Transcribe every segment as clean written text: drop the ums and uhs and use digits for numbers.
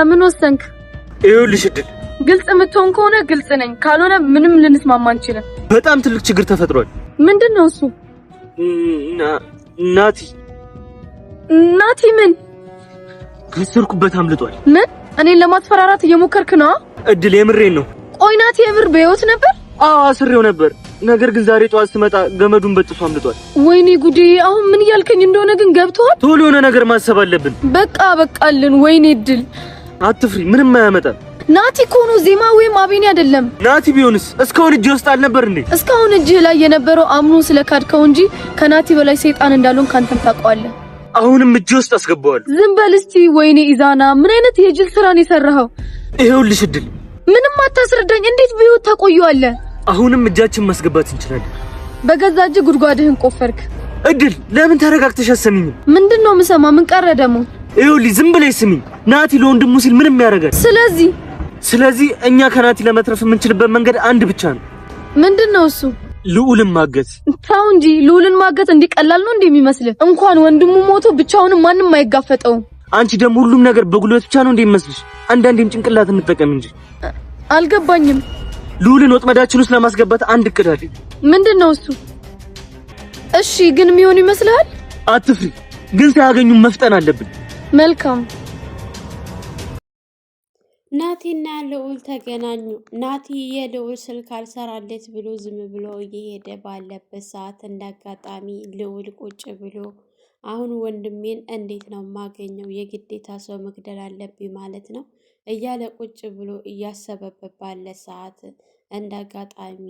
ምን ወሰንክ? ይኸውልሽ እድል ግልጽ የምትሆን ከሆነ ግልጽ ነኝ፣ ካልሆነ ምንም ልንስማማ አንችልም። በጣም ትልቅ ችግር ተፈጥሯል። ምንድነው እሱ? ናቲ ምን ከሰርኩበት አምልጧል። ምን? እኔን ለማስፈራራት እየሞከርክ ነው? እድል የምሬን ነው። ቆይ ናቲ የምር በህይወት ነበር? አዎ አስሬው ነበር። ነገር ግን ዛሬ ጠዋት ስመጣ ገመዱን በጥሶ አምልጧል። ወይኔ ጉዴ! አሁን ምን እያልከኝ እንደሆነ ግን ገብቶሃል? ቶሎ የሆነ ነገር ማሰብ አለብን። በቃልን። ወይኔ እድል አትፍሪ፣ ምንም አያመጣም። ናቲ እኮ ነው፣ ዜማ ወይም አቤኔ አይደለም። ናቲ ቢሆንስ እስካሁን እጅ ውስጥ አልነበር እንዴ? እስካሁን እጅህ ላይ የነበረው አምኖ ስለካድከው እንጂ ከናቲ በላይ ሰይጣን እንዳልሆን ካንተም ታውቀዋለህ። አሁንም እጅ ውስጥ አስገባዋል። ዝም በል እስቲ። ወይኔ ኢዛና፣ ምን አይነት የጅል ስራ ነው የሰራኸው? ይኸውልሽ እድል፣ ምንም አታስረዳኝ። እንዴት በህይወት ታቆየዋለህ? አሁንም እጃችን ማስገባት እንችላለን። በገዛ እጅ ጉድጓድህን ቆፈርክ። እድል፣ ለምን ተረጋግተሽ አሰሚኝም? ምንድነው የምሰማ? ምን ቀረ ደግሞ? ይኸውልሽ ዝም ብለሽ ስሚኝ። ናቲ ለወንድሙ ሲል ምንም ያደርጋል። ስለዚህ እኛ ከናቲ ለመትረፍ የምንችልበት መንገድ አንድ ብቻ ነው። ምንድነው እሱ? ልዑልን ማገት። ታው እንጂ ልዑልን ማገት እንዲቀላል ነው እንደሚመስልህ? እንኳን ወንድሙ ሞቶ ብቻውን ማንም አይጋፈጠውም። አንቺ ደግሞ ሁሉም ነገር በጉልበት ብቻ ነው እንደሚመስልሽ? አንዳንዴም ጭንቅላት እንጠቀም እንጂ። አልገባኝም። ልዑልን ወጥመዳችን ውስጥ ለማስገባት አንድ እቅድ አለኝ። ምንድነው እሱ? እሺ ግን የሚሆን ይመስልሃል? አትፍሪ፣ ግን ሳያገኙ መፍጠን አለብን። መልካም። ናቲና ልዑል ተገናኙ። ናቲ የልዑል ስልክ አልሰራለት ብሎ ዝም ብሎ እየሄደ ባለበት ሰዓት እንዳጋጣሚ ልዑል ቁጭ ብሎ አሁን ወንድሜን እንዴት ነው የማገኘው? የግዴታ ሰው መግደል አለብኝ ማለት ነው እያለ ቁጭ ብሎ እያሰበበት ባለ ሰዓት እንዳጋጣሚ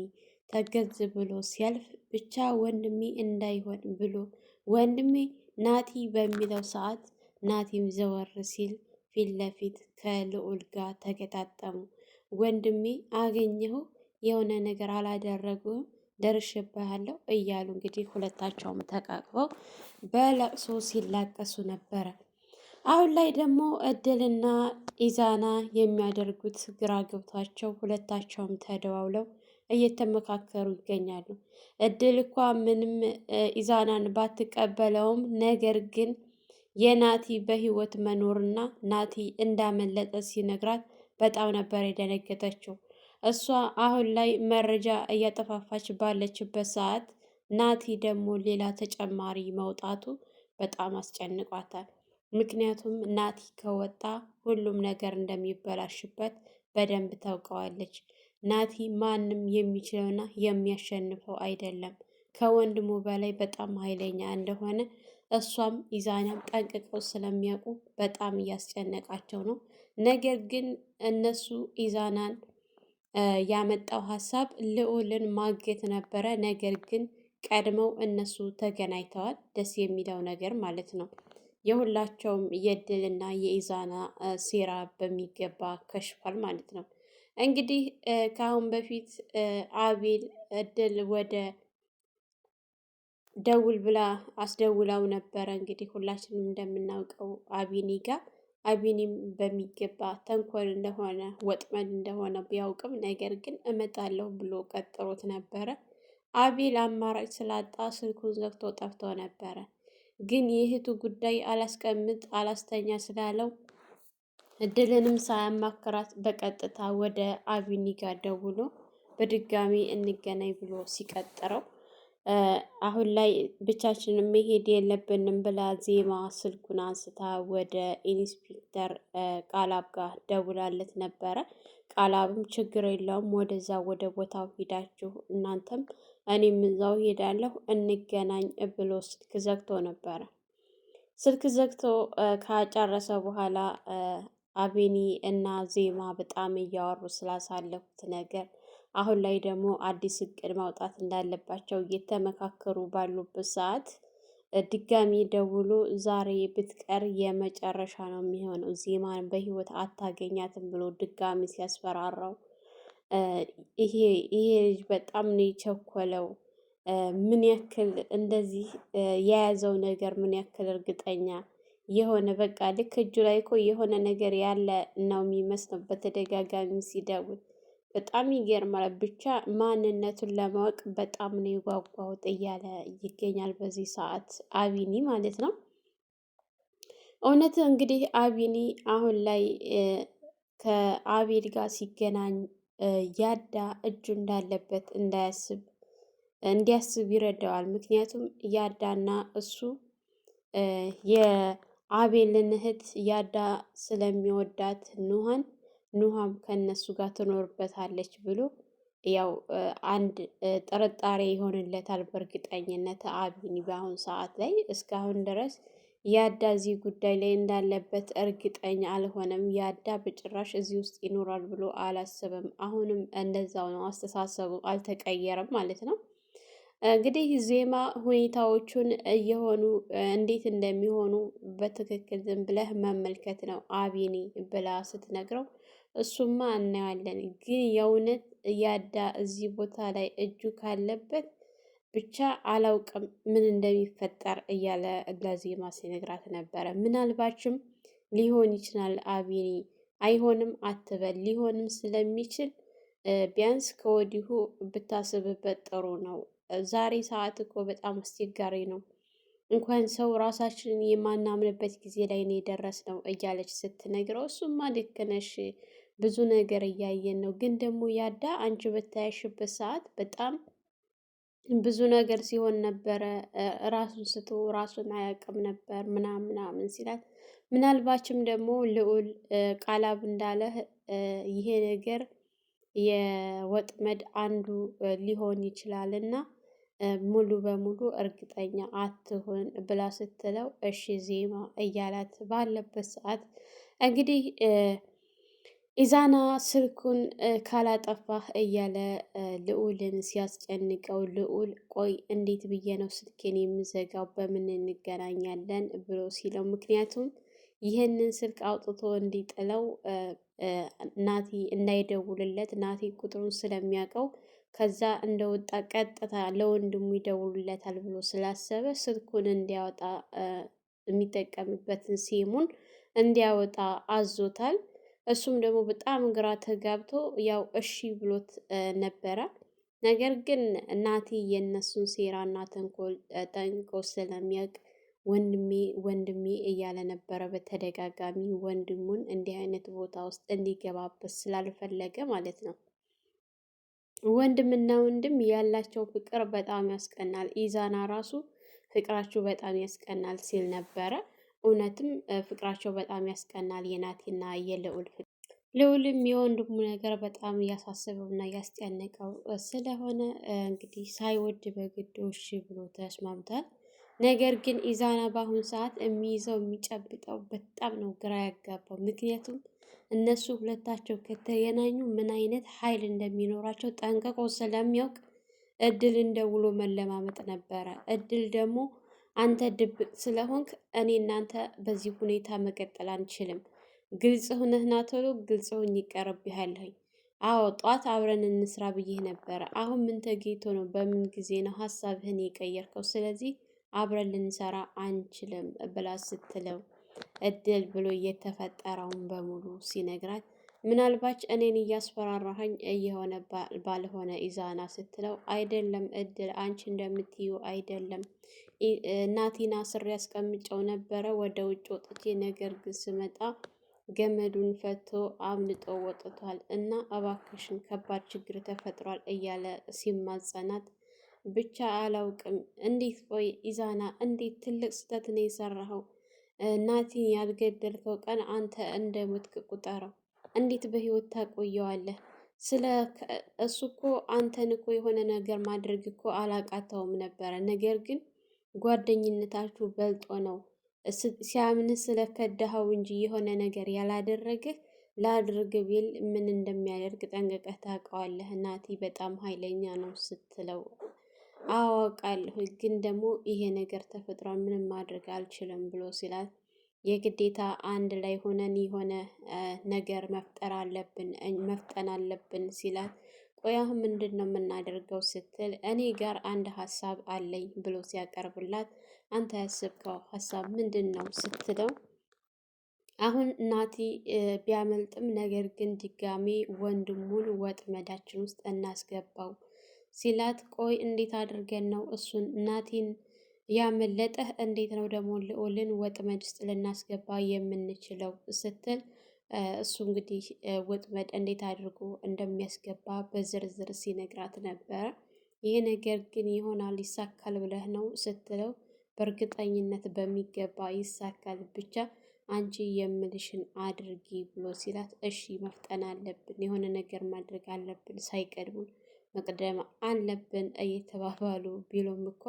ተገዝ ብሎ ሲያልፍ ብቻ ወንድሜ እንዳይሆን ብሎ ወንድሜ ናቲ በሚለው ሰዓት ናቲም ዘወር ሲል ፊት ለፊት ከልዑል ጋር ተገጣጠሙ። ወንድሜ አገኘሁ፣ የሆነ ነገር አላደረጉም፣ ደርሽብሃለሁ እያሉ እንግዲህ ሁለታቸውም ተቃቅፈው በለቅሶ ሲላቀሱ ነበረ። አሁን ላይ ደግሞ እድልና ኢዛና የሚያደርጉት ግራ ገብቷቸው ሁለታቸውም ተደዋውለው እየተመካከሩ ይገኛሉ። እድል እንኳ ምንም ኢዛናን ባትቀበለውም ነገር ግን የናቲ በህይወት መኖርና ናቲ እንዳመለጠ ሲነግራት በጣም ነበር የደነገጠችው። እሷ አሁን ላይ መረጃ እያጠፋፋች ባለችበት ሰዓት ናቲ ደግሞ ሌላ ተጨማሪ መውጣቱ በጣም አስጨንቋታል። ምክንያቱም ናቲ ከወጣ ሁሉም ነገር እንደሚበላሽበት በደንብ ታውቀዋለች። ናቲ ማንም የሚችለውና የሚያሸንፈው አይደለም። ከወንድሙ በላይ በጣም ኃይለኛ እንደሆነ እሷም ኢዛናም ጠንቅቀው ስለሚያውቁ በጣም እያስጨነቃቸው ነው። ነገር ግን እነሱ ኢዛናን ያመጣው ሀሳብ ልዑልን ማገት ነበረ። ነገር ግን ቀድመው እነሱ ተገናኝተዋል። ደስ የሚለው ነገር ማለት ነው የሁላቸውም የእድልና የኢዛና ሴራ በሚገባ ከሽፏል ማለት ነው። እንግዲህ ከአሁን በፊት አቤል እድል ወደ ደውል ብላ አስደውላው ነበረ። እንግዲህ ሁላችንም እንደምናውቀው አቢኒ ጋር አቢኒም በሚገባ ተንኮል እንደሆነ ወጥመድ እንደሆነ ቢያውቅም ነገር ግን እመጣለሁ ብሎ ቀጥሮት ነበረ። አቤል አማራጭ ስላጣ ስልኩን ዘግቶ ጠፍቶ ነበረ። ግን የእህቱ ጉዳይ አላስቀምጥ አላስተኛ ስላለው እድልንም ሳያማክራት በቀጥታ ወደ አቢኒ ጋር ደውሎ በድጋሚ እንገናኝ ብሎ ሲቀጥረው አሁን ላይ ብቻችንን መሄድ የለብንም ብላ ዜማ ስልኩን አንስታ ወደ ኢንስፔክተር ቃላብ ጋር ደውላለት ነበረ። ቃላብም ችግር የለውም ወደዛ ወደ ቦታው ሂዳችሁ እናንተም እኔም እዛው ሄዳለሁ እንገናኝ ብሎ ስልክ ዘግቶ ነበረ። ስልክ ዘግቶ ካጨረሰ በኋላ አቤኒ እና ዜማ በጣም እያወሩ ስላሳለፉት ነገር አሁን ላይ ደግሞ አዲስ እቅድ ማውጣት እንዳለባቸው እየተመካከሩ ባሉበት ሰዓት ድጋሚ ደውሎ ዛሬ ብትቀር የመጨረሻ ነው የሚሆነው፣ ዜማን በህይወት አታገኛትም ብሎ ድጋሚ ሲያስፈራራው ይሄ ልጅ በጣም ነው የቸኮለው። ምን ያክል እንደዚህ የያዘው ነገር ምን ያክል እርግጠኛ የሆነ በቃ ልክ እጁ ላይ እኮ የሆነ ነገር ያለ ነው የሚመስለው። በተደጋጋሚ ሲደውል በጣም ይገርማል። ብቻ ማንነቱን ለማወቅ በጣም ነው የጓጓሁት እያለ ይገኛል በዚህ ሰዓት አቢኒ ማለት ነው። እውነት እንግዲህ አቢኒ አሁን ላይ ከአቤል ጋር ሲገናኝ ያዳ እጁ እንዳለበት እንዲያስብ ይረዳዋል። ምክንያቱም ያዳና እሱ የአቤልን እህት ያዳ ስለሚወዳት ኑሃም ከነሱ ጋር ትኖርበታለች ብሎ ያው አንድ ጥርጣሬ ይሆንለታል። በእርግጠኝነት አቢኒ በአሁን ሰዓት ላይ እስካሁን ድረስ ያዳ እዚህ ጉዳይ ላይ እንዳለበት እርግጠኛ አልሆነም። ያዳ በጭራሽ እዚህ ውስጥ ይኖራል ብሎ አላሰበም። አሁንም እንደዛው ነው፣ አስተሳሰቡ አልተቀየረም ማለት ነው። እንግዲህ ዜማ ሁኔታዎቹን እየሆኑ እንዴት እንደሚሆኑ በትክክል ዝም ብለህ መመልከት ነው አቢኒ ብላ ስትነግረው፣ እሱማ እናየዋለን፣ ግን የእውነት ያዳ እዚህ ቦታ ላይ እጁ ካለበት ብቻ አላውቅም ምን እንደሚፈጠር እያለ ለዜማ ሲነግራት ነበረ። ምናልባችም ሊሆን ይችላል አቢኒ፣ አይሆንም አትበል፣ ሊሆንም ስለሚችል ቢያንስ ከወዲሁ ብታስብበት ጥሩ ነው። ዛሬ ሰዓት እኮ በጣም አስቸጋሪ ነው። እንኳን ሰው ራሳችንን የማናምንበት ጊዜ ላይ ነው የደረስነው እያለች ስትነግረው፣ እሱማ ልክ ነሽ፣ ብዙ ነገር እያየን ነው። ግን ደግሞ ያዳ አንቺ በታያሽበት ሰዓት በጣም ብዙ ነገር ሲሆን ነበረ። ራሱን ስቶ ራሱን አያውቅም ነበር ምናምን ሲላት፣ ምናልባችም ደግሞ ልዑል ቃላብ እንዳለ ይሄ ነገር የወጥመድ አንዱ ሊሆን ይችላል እና ሙሉ በሙሉ እርግጠኛ አትሆን ብላ ስትለው፣ እሺ ዜማ እያላት ባለበት ሰዓት እንግዲህ ኢዛና ስልኩን ካላጠፋህ እያለ ልዑልን ሲያስጨንቀው፣ ልዑል ቆይ እንዴት ብዬ ነው ስልኬን የምዘጋው በምን እንገናኛለን ብሎ ሲለው፣ ምክንያቱም ይህንን ስልክ አውጥቶ እንዲጥለው ናቲ እንዳይደውልለት ናቲ ቁጥሩን ስለሚያውቀው ከዛ እንደወጣ ቀጥታ ለወንድሙ ይደውሉለታል ብሎ ስላሰበ ስልኩን እንዲያወጣ የሚጠቀምበትን ሲሙን እንዲያወጣ አዞታል። እሱም ደግሞ በጣም ግራ ተጋብቶ ያው እሺ ብሎት ነበረ። ነገር ግን ናቲ የእነሱን ሴራና ተንኮል ጠንቆ ስለሚያውቅ ወንድሜ እያለ ነበረ በተደጋጋሚ ወንድሙን እንዲህ አይነት ቦታ ውስጥ እንዲገባበት ስላልፈለገ ማለት ነው። ወንድምና ወንድም ያላቸው ፍቅር በጣም ያስቀናል። ኢዛና ራሱ ፍቅራችሁ በጣም ያስቀናል ሲል ነበረ። እውነትም ፍቅራቸው በጣም ያስቀናል፣ የናቲና የልዑል ፍቅር። ልዑልም የወንድሙ ነገር በጣም እያሳሰበው እና እያስጨነቀው ስለሆነ እንግዲህ ሳይወድ በግድ እሺ ብሎ ተስማምቷል። ነገር ግን ኢዛና በአሁኑ ሰዓት የሚይዘው የሚጨብጠው በጣም ነው ግራ ያጋባው። ምክንያቱም እነሱ ሁለታቸው ከተገናኙ ምን አይነት ኃይል እንደሚኖራቸው ጠንቅቆ ስለሚያውቅ እድል እንደውሎ መለማመጥ ነበረ። እድል ደግሞ አንተ ድብቅ ስለሆንክ እኔ እናንተ በዚህ ሁኔታ መቀጠል አንችልም፣ ግልጽ ሁነህ ና ቶሎ፣ ግልጽ ሁኝ ይቀርብሃለሁኝ። አዎ ጧት አብረን እንስራ ብዬህ ነበረ። አሁን ምን ተገኝቶ ነው? በምን ጊዜ ነው ሀሳብህን የቀየርከው? ስለዚህ አብረን ልንሰራ አንችልም ብላ ስትለው፣ እድል ብሎ እየተፈጠረውን በሙሉ ሲነግራት፣ ምናልባች እኔን እያስፈራራኸኝ እየሆነ ባልሆነ ኢዛና ስትለው፣ አይደለም እድል፣ አንቺ እንደምትዩ አይደለም። ናቲና ስር ያስቀምጨው ነበረ ወደ ውጭ ወጥቼ፣ ነገር ግን ስመጣ ገመዱን ፈቶ አምልጦ ወጥቷል እና እባክሽን ከባድ ችግር ተፈጥሯል እያለ ሲማጸናት፣ ብቻ አላውቅም እንዴት ቆይ ኢዛና፣ እንዴት ትልቅ ስህተት ነው የሰራኸው? ናቲን ያልገደልከው ቀን አንተ እንደሞትክ ቁጠረው። እንዴት በህይወት ታቆየዋለህ? ስለ እሱ እኮ አንተን እኮ የሆነ ነገር ማድረግ እኮ አላቃተውም ነበረ። ነገር ግን ጓደኝነታችሁ በልጦ ነው ሲያምን ስለከዳኸው እንጂ የሆነ ነገር ያላደረግህ ላድርግ ቢል ምን እንደሚያደርግ ጠንቅቀህ ታውቀዋለህ። ናቲ በጣም ኃይለኛ ነው ስትለው፣ አወቃለሁ ግን ደግሞ ይሄ ነገር ተፈጥሯል፣ ምንም ማድረግ አልችልም ብሎ ሲላት፣ የግዴታ አንድ ላይ ሆነን የሆነ ነገር መፍጠን አለብን ሲላት፣ ቆይ አሁን ምንድን ነው የምናደርገው ስትል፣ እኔ ጋር አንድ ሀሳብ አለኝ ብሎ ሲያቀርብላት፣ አንተ ያስብከው ሀሳብ ምንድን ነው ስትለው፣ አሁን ናቲ ቢያመልጥም ነገር ግን ድጋሜ ወንድሙን ወጥመዳችን ውስጥ እናስገባው ሲላት፣ ቆይ እንዴት አድርገን ነው እሱን ናቲን ያመለጠህ እንዴት ነው ደግሞ ልዑልን ወጥመድ ውስጥ ልናስገባ የምንችለው ስትል እሱ እንግዲህ ወጥመድ እንዴት አድርጎ እንደሚያስገባ በዝርዝር ሲነግራት ነበረ። ይህ ነገር ግን ይሆናል ይሳካል ብለህ ነው ስትለው በእርግጠኝነት በሚገባ ይሳካል፣ ብቻ አንቺ የምልሽን አድርጊ ብሎ ሲላት እሺ መፍጠን አለብን፣ የሆነ ነገር ማድረግ አለብን፣ ሳይቀድሙን መቅደም አለብን እየተባባሉ ቢሎም እንኳ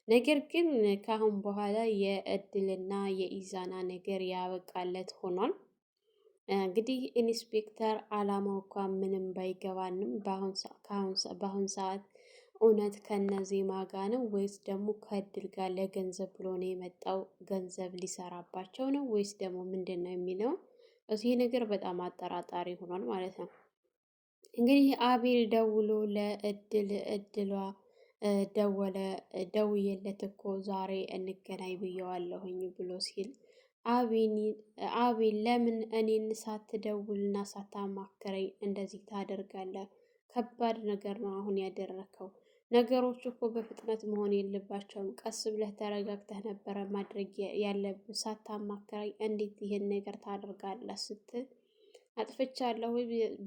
ነገር ግን ከአሁን በኋላ የእድልና የኢዛና ነገር ያበቃለት ሆኗል። እንግዲህ ኢንስፔክተር አላማው እንኳ ምንም ባይገባንም በአሁን ሰዓት እውነት ከነዜማ ጋ ነው ወይስ ደግሞ ከእድል ጋር ለገንዘብ ብሎ ነው የመጣው? ገንዘብ ሊሰራባቸው ነው ወይስ ደግሞ ምንድን ነው የሚለው ይህ ነገር በጣም አጠራጣሪ ሆኗል ማለት ነው። እንግዲህ አቤል ደውሎ እድሏ ደውዬለት እኮ ዛሬ እንገናኝ ብየዋለሁኝ ብሎ ሲል አቤል ለምን እኔን ሳትደውልና ሳታማክረኝ እንደዚህ ታደርጋለህ? ከባድ ነገር ነው አሁን ያደረከው። ነገሮች እኮ በፍጥነት መሆን የለባቸውም። ቀስ ብለህ ተረጋግተህ ነበረ ማድረግ ያለብህ። ሳታማክረኝ እንዴት ይህን ነገር ታደርጋለህ? ስትል አጥፍቻለሁ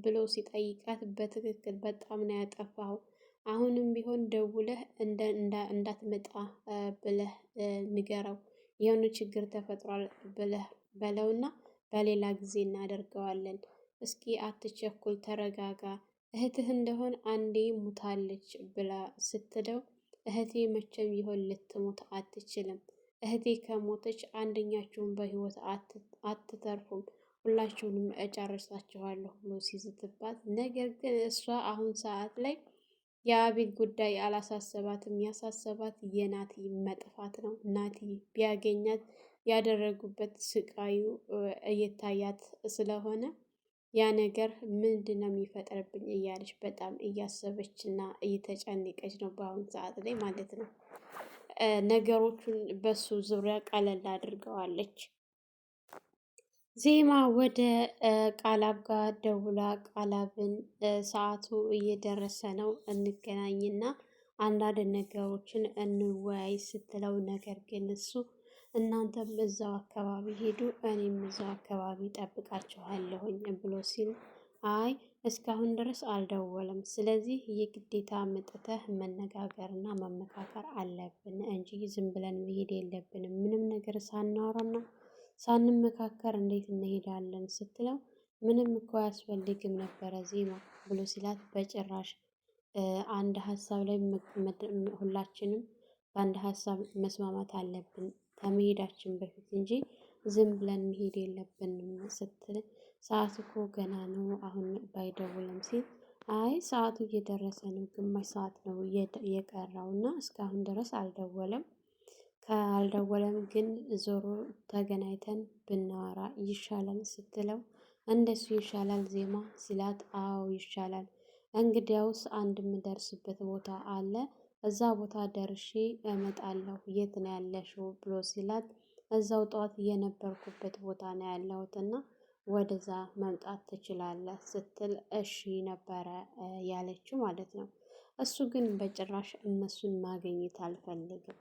ብሎ ሲጠይቃት በትክክል በጣም ነው ያጠፋው። አሁንም ቢሆን ደውለህ እንዳትመጣ ብለህ ንገረው፣ የሆነ ችግር ተፈጥሯል ብለህ በለውና በሌላ ጊዜ እናደርገዋለን። እስኪ አትቸኩል፣ ተረጋጋ። እህትህ እንደሆን አንዴ ሙታለች ብላ ስትለው እህቴ መቼም ይሆን ልትሞት አትችልም። እህቴ ከሞተች አንደኛችሁን በህይወት አትተርፉም፣ ሁላችሁንም እጨርሳችኋለሁ ብሎ ሲዝትባት፣ ነገር ግን እሷ አሁን ሰዓት ላይ የአቤል ጉዳይ አላሳሰባትም። ያሳሰባት የናቲ መጥፋት ነው። ናቲ ቢያገኛት ያደረጉበት ስቃዩ እየታያት ስለሆነ ያ ነገር ምንድን ነው የሚፈጥርብኝ እያለች በጣም እያሰበች እና እየተጨነቀች ነው በአሁን ሰዓት ላይ ማለት ነው። ነገሮቹን በሱ ዙሪያ ቀለል አድርገዋለች። ዜማ ወደ ቃላብ ጋር ደውላ ቃላብን ሰዓቱ እየደረሰ ነው እንገናኝና አንዳንድ ነገሮችን እንወያይ ስትለው፣ ነገር ግን እሱ እናንተም እዛው አካባቢ ሄዱ፣ እኔም እዛው አካባቢ ጠብቃችኋለሁኝ ብሎ ሲል፣ አይ እስካሁን ድረስ አልደወለም፣ ስለዚህ የግዴታ መጥተህ መነጋገርና መመካከር አለብን እንጂ ዝም ብለን መሄድ የለብንም። ምንም ነገር ሳናወራና ሳንመካከር እንዴት እንሄዳለን ስትለው፣ ምንም እኮ አያስፈልግም ነበረ ዜማ ብሎ ሲላት፣ በጭራሽ አንድ ሀሳብ ላይ ሁላችንም በአንድ ሀሳብ መስማማት አለብን ከመሄዳችን በፊት እንጂ ዝም ብለን መሄድ የለብንም ስትል፣ ሰዓት እኮ ገና ነው አሁን ባይደውልም ሲል፣ አይ ሰዓቱ እየደረሰ ነው፣ ግማሽ ሰዓት ነው የቀረው እና እስካሁን ድረስ አልደወለም። ካልደወለም ግን ዞሮ ተገናኝተን ብናወራ ይሻላል ስትለው፣ እንደሱ ይሻላል ዜማ ሲላት፣ አዎ ይሻላል፣ እንግዲያውስ አንድ የምደርስበት ቦታ አለ፣ እዛ ቦታ ደርሼ እመጣለሁ፣ የት ነው ያለሽው ብሎ ሲላት፣ እዛው ጠዋት የነበርኩበት ቦታ ነው ያለሁት እና ወደዛ መምጣት ትችላለህ ስትል እሺ ነበረ ያለችው ማለት ነው። እሱ ግን በጭራሽ እነሱን ማግኘት አልፈልግም።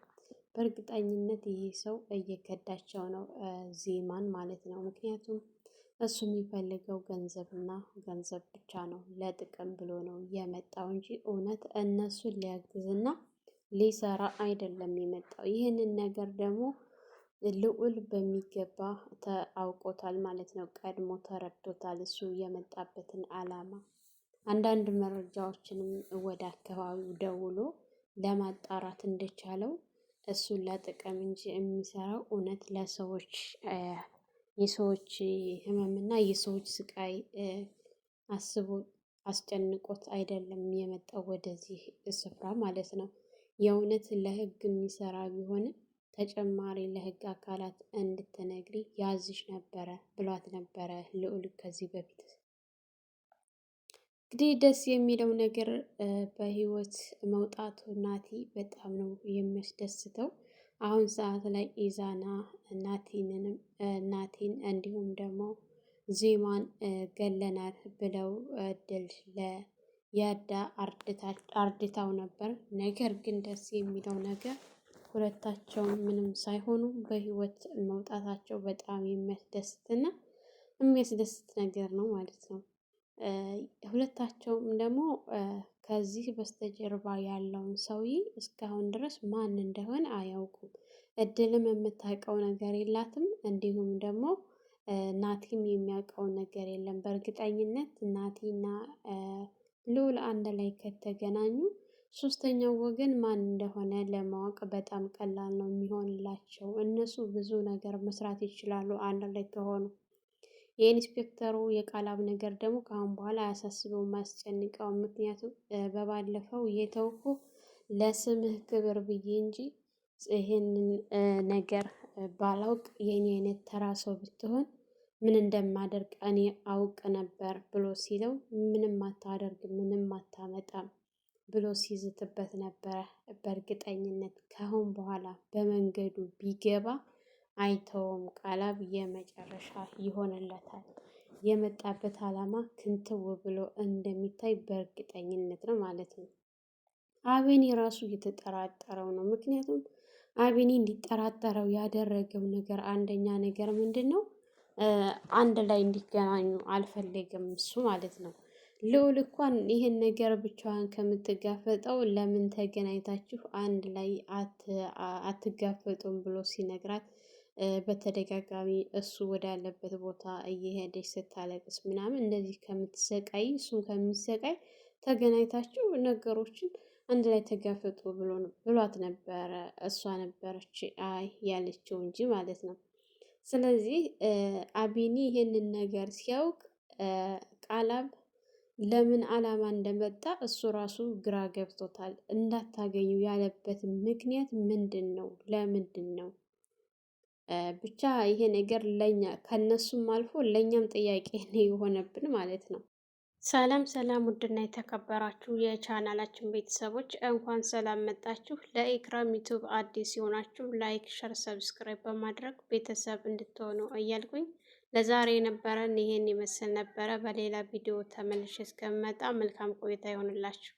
በእርግጠኝነት ይሄ ሰው እየከዳቸው ነው ዜማን ማለት ነው። ምክንያቱም እሱ የሚፈልገው ገንዘብና ገንዘብ ብቻ ነው። ለጥቅም ብሎ ነው የመጣው እንጂ እውነት እነሱን ሊያግዝና ሊሰራ አይደለም የመጣው። ይህንን ነገር ደግሞ ልዑል በሚገባ አውቆታል ማለት ነው። ቀድሞ ተረድቶታል እሱ የመጣበትን ዓላማ። አንዳንድ መረጃዎችንም ወደ አካባቢው ደውሎ ለማጣራት እንደቻለው እሱን ለጥቅም እንጂ የሚሰራው እውነት ለሰዎች የሰዎች ህመምና የሰዎች ስቃይ አስቦ አስጨንቆት አይደለም የመጣው ወደዚህ ስፍራ ማለት ነው። የእውነት ለህግ የሚሰራ ቢሆንም ተጨማሪ ለህግ አካላት እንድትነግሪ ያዝሽ ነበረ ብሏት ነበረ ልዑል ከዚህ በፊት። እንግዲህ ደስ የሚለው ነገር በህይወት መውጣቱ ናቲ በጣም ነው የሚያስደስተው። አሁን ሰዓት ላይ ኢዛና ናቲን እንዲሁም ደግሞ ዜማን ገለናል ብለው ድል ለያዳ አርድታው ነበር። ነገር ግን ደስ የሚለው ነገር ሁለታቸው ምንም ሳይሆኑ በህይወት መውጣታቸው በጣም የሚያስደስትና የሚያስደስት ነገር ነው ማለት ነው። ሁለታቸውም ደግሞ ከዚህ በስተጀርባ ያለውን ሰውዬ እስካሁን ድረስ ማን እንደሆነ አያውቁም። እድልም የምታውቀው ነገር የላትም። እንዲሁም ደግሞ ናቲም የሚያውቀው ነገር የለም። በእርግጠኝነት ናቲና ልዑል አንድ ላይ ከተገናኙ ሶስተኛው ወገን ማን እንደሆነ ለማወቅ በጣም ቀላል ነው የሚሆንላቸው። እነሱ ብዙ ነገር መስራት ይችላሉ አንድ ላይ ከሆኑ። የኢንስፔክተሩ የቃላብ ነገር ደግሞ ከአሁን በኋላ አያሳስበውም፣ አያስጨንቀውም። ምክንያቱም በባለፈው የተውኩ ለስምህ ክብር ብዬ እንጂ ይሄንን ነገር ባላውቅ የኔ አይነት ተራ ሰው ብትሆን ምን እንደማደርግ እኔ አውቅ ነበር ብሎ ሲለው ምንም አታደርግ ምንም አታመጣም ብሎ ሲዝትበት ነበረ። በእርግጠኝነት ካሁን በኋላ በመንገዱ ቢገባ አይተውም። ቃላብ የመጨረሻ ይሆንለታል። የመጣበት ዓላማ ክንትው ብሎ እንደሚታይ በእርግጠኝነት ነው ማለት ነው። አቤኒ ራሱ እየተጠራጠረው ነው። ምክንያቱም አቤኒ እንዲጠራጠረው ያደረገው ነገር አንደኛ ነገር ምንድን ነው? አንድ ላይ እንዲገናኙ አልፈለግም እሱ ማለት ነው። ልዑል እንኳን ይህን ነገር ብቻዋን ከምትጋፈጠው ለምን ተገናኝታችሁ አንድ ላይ አትጋፈጡም ብሎ ሲነግራት በተደጋጋሚ እሱ ወዳለበት ቦታ እየሄደች ስታለቅስ ምናምን እንደዚህ ከምትሰቃይ እሱም ከሚሰቃይ ተገናኝታችሁ ነገሮችን አንድ ላይ ተጋፈጡ ብሏት ነበረ። እሷ ነበረች አይ ያለችው እንጂ ማለት ነው። ስለዚህ አቤኒ ይሄንን ነገር ሲያውቅ ቃላብ ለምን ዓላማ እንደመጣ እሱ ራሱ ግራ ገብቶታል። እንዳታገኙ ያለበት ምክንያት ምንድን ነው? ለምንድን ነው? ብቻ ይሄ ነገር ለኛ ከነሱም አልፎ ለኛም ጥያቄ ነው የሆነብን ማለት ነው። ሰላም ሰላም፣ ውድና የተከበራችሁ የቻናላችን ቤተሰቦች እንኳን ሰላም መጣችሁ። ለኢክራም ዩቲዩብ አዲስ የሆናችሁ ላይክ፣ ሸር፣ ሰብስክራይብ በማድረግ ቤተሰብ እንድትሆኑ እያልኩኝ ለዛሬ የነበረን ይሄን ይመስል ነበረ። በሌላ ቪዲዮ ተመልሼ እስከምመጣ መልካም ቆይታ ይሆንላችሁ።